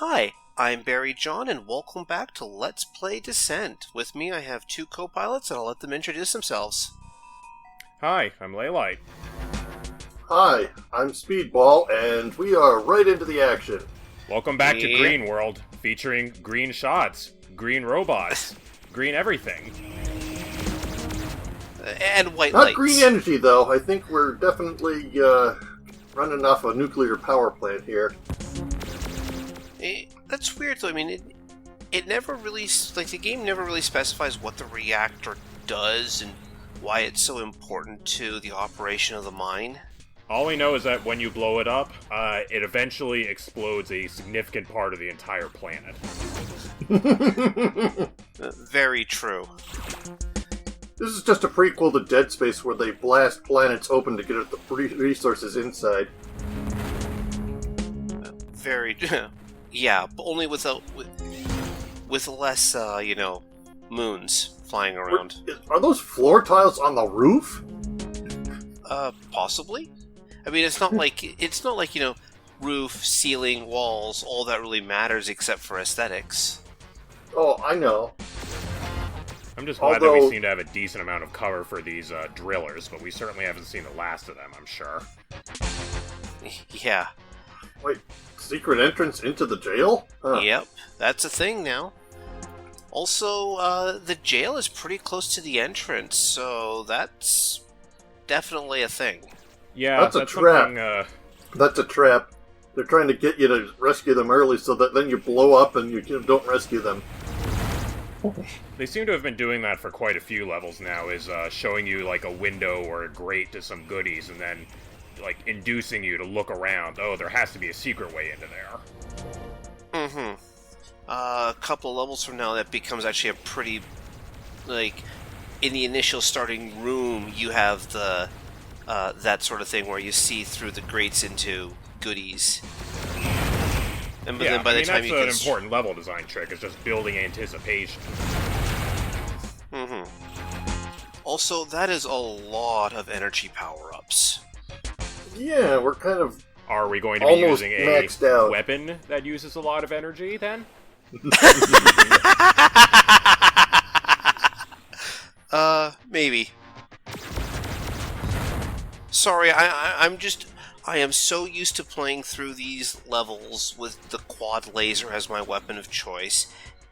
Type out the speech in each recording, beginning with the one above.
Hi, I'm Barry John, and welcome back to Let's Play Descent. With me, I have two co-pilots, and I'll let them introduce themselves. Hi, I'm Laylite. Hi, I'm Speedball, and we are right into the action. Welcome back to Green World, featuring green shots, green robots, green everything. And white Not lights. green energy, though. I think we're definitely running off a nuclear power plant here. That's weird, though. I mean, it never really... the game never really specifies what the reactor does and why it's so important to the operation of the mine. All we know is that when you blow it up, it eventually explodes a significant part of the entire planet. Very true. This is just a prequel to Dead Space where they blast planets open to get at the resources inside. Very... yeah, but only with less, moons flying around. Are those floor tiles on the roof? Possibly? I mean, it's not like, roof, ceiling, walls, all that really matters except for aesthetics. Oh, I know. I'm just glad that we seem to have a decent amount of cover for these drillers, but we certainly haven't seen the last of them, I'm sure. Yeah. Wait, secret entrance into the jail? Huh. Yep, that's a thing now. Also, the jail is pretty close to the entrance, so that's definitely a thing. Yeah, that's a trap. That's a trap. They're trying to get you to rescue them early so that then you blow up and you don't rescue them. They seem to have been doing that for quite a few levels now, is showing you like a window or a grate to some goodies and then like inducing you to look around. Oh, there has to be a secret way into there. Mm-hmm. A couple of levels from now, that becomes actually a pretty, in the initial starting room, you have the, that sort of thing where you see through the grates into goodies. And yeah, then by the time that's you an important level design trick, is just building anticipation. Mm-hmm. Also, that is a lot of energy power-ups. Yeah, we're kind of... Are we going to be using a out. weapon that uses a lot of energy, then? Maybe. Sorry, I am so used to playing through these levels with the quad laser as my weapon of choice.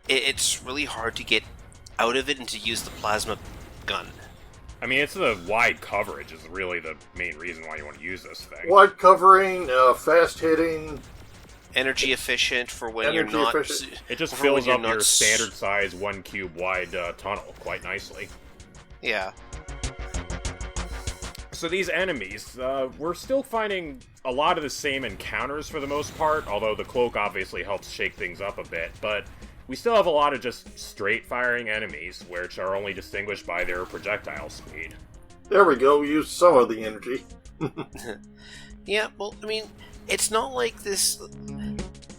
It's really hard to get out of it and to use the plasma gun. I mean, it's the wide coverage is really the main reason why you want to use this thing. Wide covering, fast hitting... Energy efficient for when you're not... Efficient. It just fills up your standard size 1 cube wide tunnel quite nicely. Yeah. So these enemies, we're still finding a lot of the same encounters for the most part, although the cloak obviously helps shake things up a bit, but we still have a lot of just straight-firing enemies, which are only distinguished by their projectile speed. There we go, use some of the energy. Yeah, well, I mean, it's not like this...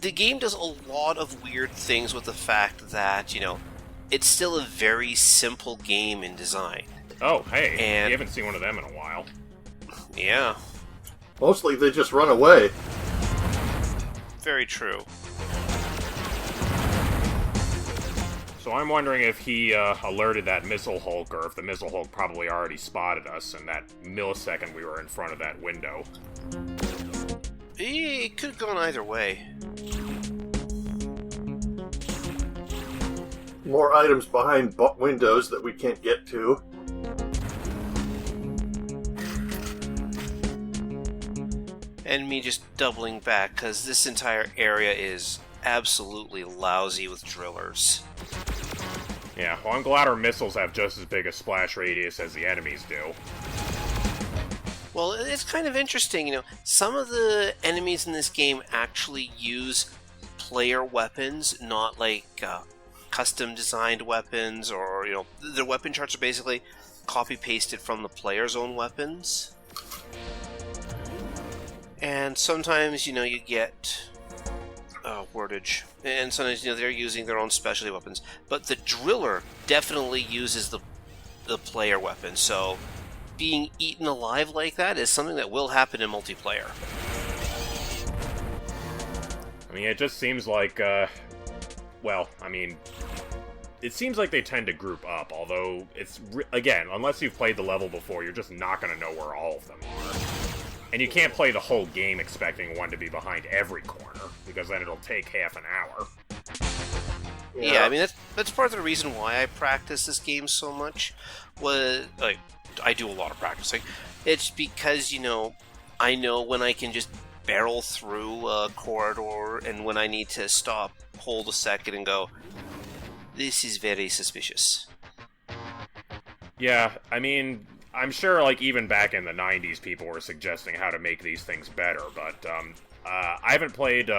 The game does a lot of weird things with the fact that, it's still a very simple game in design. Oh, hey, and... you haven't seen one of them in a while. Yeah. Mostly they just run away. Very true. So I'm wondering if he alerted that Missile Hulk, or if the Missile Hulk probably already spotted us in that millisecond we were in front of that window. It could have gone either way. More items behind windows that we can't get to. And me just doubling back, because this entire area is absolutely lousy with drillers. Yeah, well, I'm glad our missiles have just as big a splash radius as the enemies do. Well, it's kind of interesting, some of the enemies in this game actually use player weapons, not custom-designed weapons, or, their weapon charts are basically copy-pasted from the player's own weapons. And sometimes, you get... wordage. And sometimes, they're using their own specialty weapons. But the driller definitely uses the player weapon, so being eaten alive like that is something that will happen in multiplayer. mean, it just seems like, well, I mean, it seems like they tend to group up, although it's, again, unless you've played the level before, you're just not going to know where all of them are. And you can't play the whole game expecting one to be behind every corner, because then it'll take half an hour. Yeah, I mean, that's part of the reason why I practice this game so much. Like, I do a lot of practicing. It's because, I know when I can just barrel through a corridor and when I need to stop, hold a second, and go, this is very suspicious. Yeah, I mean, I'm sure, like, even back in the 90s, people were suggesting how to make these things better, but, I haven't played,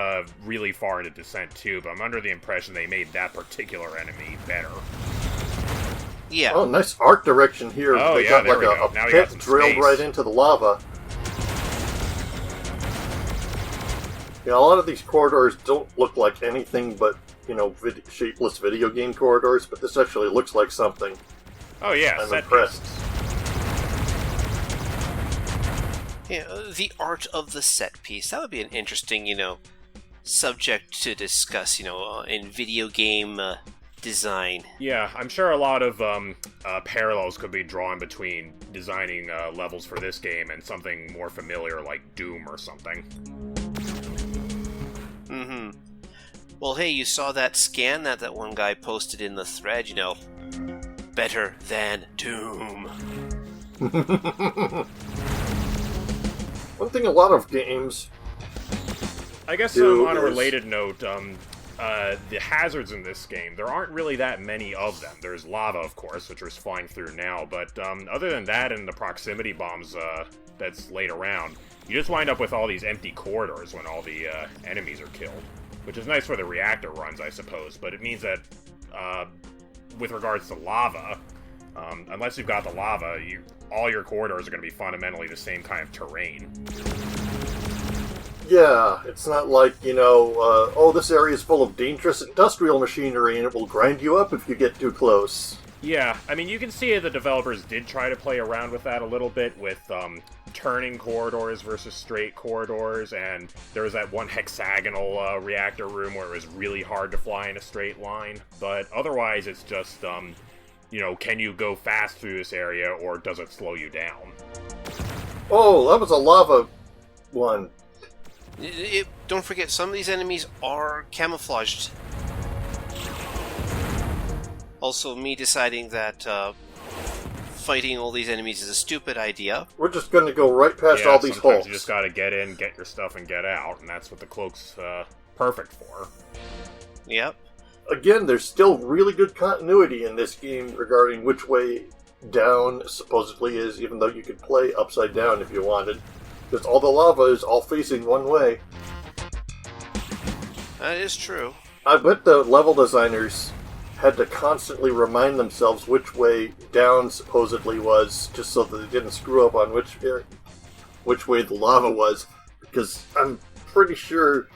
really far into Descent 2, but I'm under the impression they made that particular enemy better. Yeah. Oh, nice art direction here. Oh, they yeah, got there like we go. a Now we got pit some drilled space. right into the lava. A lot of these corridors don't look like anything but, shapeless video game corridors, but this actually looks like something. Oh, yeah, I'm set impressed. pieces. Yeah, the art of the set piece. That would be an interesting, subject to discuss, in video game design. Yeah, I'm sure a lot of parallels could be drawn between designing levels for this game and something more familiar like Doom or something. Mm-hmm. Well, hey, you saw that scan that one guy posted in the thread, better than Doom. One thing a lot of games I guess do on a is- related note, the hazards in this game, there aren't really that many of them. There's lava, of course, which we're flying through now, but other than that and the proximity bombs that's laid around, you just wind up with all these empty corridors when all the enemies are killed. Which is nice for the reactor runs, I suppose, but it means that with regards to lava, unless you've got the lava, all your corridors are going to be fundamentally the same kind of terrain. Yeah, it's not like, this area is full of dangerous industrial machinery and it will grind you up if you get too close. Yeah, I mean, you can see the developers did try to play around with that a little bit with turning corridors versus straight corridors, and there was that one hexagonal reactor room where it was really hard to fly in a straight line. But otherwise, it's just, can you go fast through this area, or does it slow you down? Oh, that was a lava one. Don't forget, some of these enemies are camouflaged. Also, me deciding that fighting all these enemies is a stupid idea. We're just going to go right past all these sometimes holes. you just gotta get in, get your stuff, and get out, and that's what the cloak's perfect for. Yep. Again, there's still really good continuity in this game regarding which way down supposedly is, even though you could play upside down if you wanted. Because all the lava is all facing one way. That is true. I bet the level designers had to constantly remind themselves which way down supposedly was, just so that they didn't screw up on which way the lava was. Because I'm pretty sure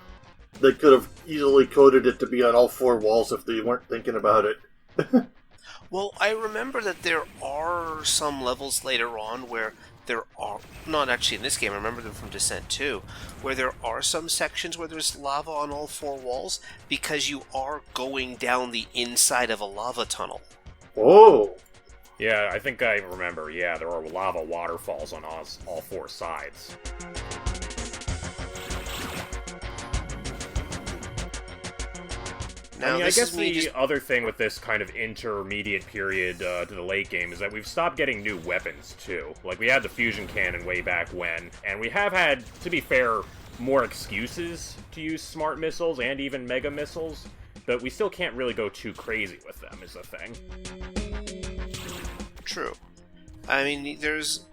they could have easily coded it to be on all four walls if they weren't thinking about it. Well, I remember that there are some levels later on where there are, not actually in this game, I remember them from Descent 2, where there are some sections where there's lava on all four walls because you are going down the inside of a lava tunnel. Oh! Yeah, I think I remember, there are lava waterfalls on all four sides. Now, I this guess is me the just... other thing with this kind of intermediate period to the late game is that we've stopped getting new weapons, too. Like, we had the fusion cannon way back when, and we have had, to be fair, more excuses to use smart missiles and even mega missiles, but we still can't really go too crazy with them, is the thing. True. I mean, there's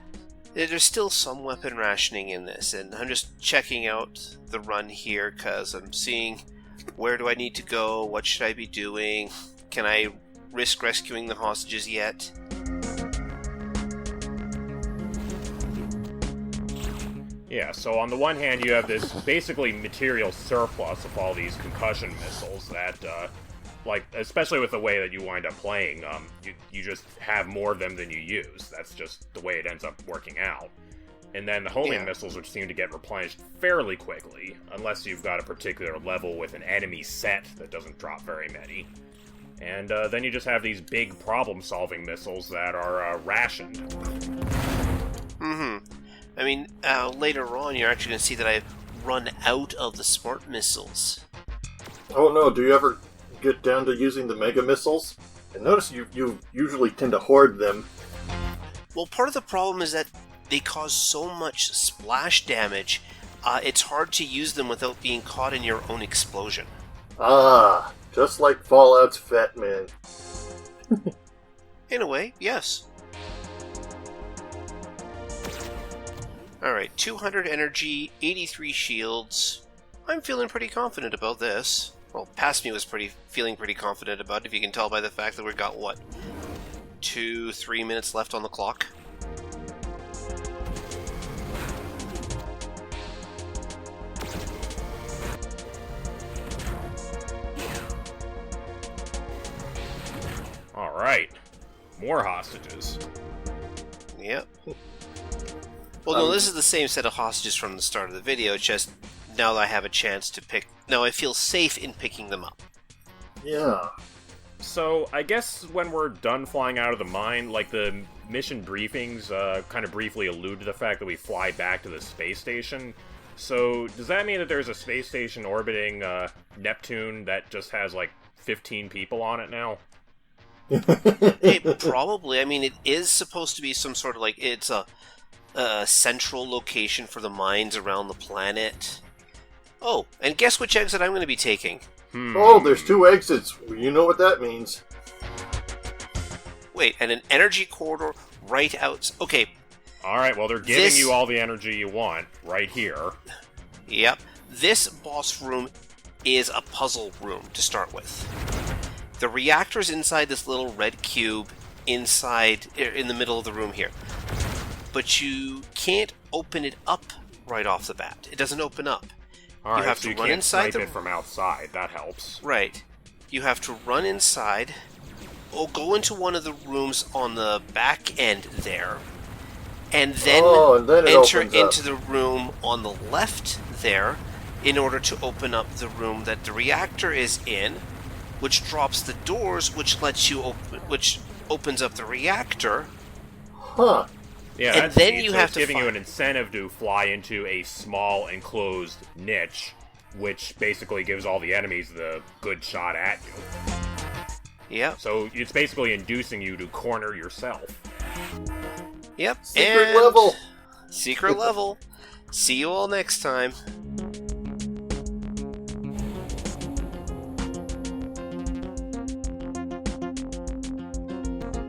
still some weapon rationing in this, and I'm just checking out the run here because I'm seeing where do I need to go, what should I be doing, can I risk rescuing the hostages yet? Yeah, so on the one hand you have this basically material surplus of all these concussion missiles that, especially with the way that you wind up playing, you just have more of them than you use. That's just the way it ends up working out. And then the homing Yeah. missiles, which seem to get replenished fairly quickly, unless you've got a particular level with an enemy set that doesn't drop very many. And then you just have these big problem-solving missiles that are rationed. Mm-hmm. I mean, later on, you're actually going to see that I've run out of the smart missiles. Oh no, do you ever get down to using the mega missiles? And notice you usually tend to hoard them. Well, part of the problem is that they cause so much splash damage, it's hard to use them without being caught in your own explosion. Ah, just like Fallout's Fat Man. In a way, yes. Alright, 200 energy, 83 shields. I'm feeling pretty confident about this. Well, past me was feeling pretty confident about it, if you can tell by the fact that we've got, 2-3 minutes left on the clock? Alright. More hostages. Yep. Well, no, this is the same set of hostages from the start of the video, it's just now that I have a chance to pick... Now I feel safe in picking them up. Yeah. So, I guess when we're done flying out of the mine, like, the mission briefings kind of briefly allude to the fact that we fly back to the space station. So, does that mean that there's a space station orbiting Neptune that just has, like, 15 people on it now? It probably. I mean, it is supposed to be some sort of, it's a central location for the mines around the planet. Oh, and guess which exit I'm going to be taking? Oh, there's 2 exits. You know what that means. Wait, and an energy corridor right out... Okay, Alright, well, they're giving you all the energy you want right here. yep. This boss room is a puzzle room to start with. The reactor's inside this little red cube inside, in the middle of the room here. But you can't open it up right off the bat. It doesn't open up. Alright, have so to you run can't inside snipe it from outside. That helps. Right. You have to run inside, or go into one of the rooms on the back end there, and then, it enter opens into up. the room on the left there in order to open up the room that the reactor is in, which drops the doors, which lets you which opens up the reactor. Huh. Yeah, And that's then neat. you So have it's to giving you find- an incentive to fly into a small enclosed niche, which basically gives all the enemies the good shot at you. Yep. So it's basically inducing you to corner yourself. Yep. Secret and level. Secret level. See you all next time.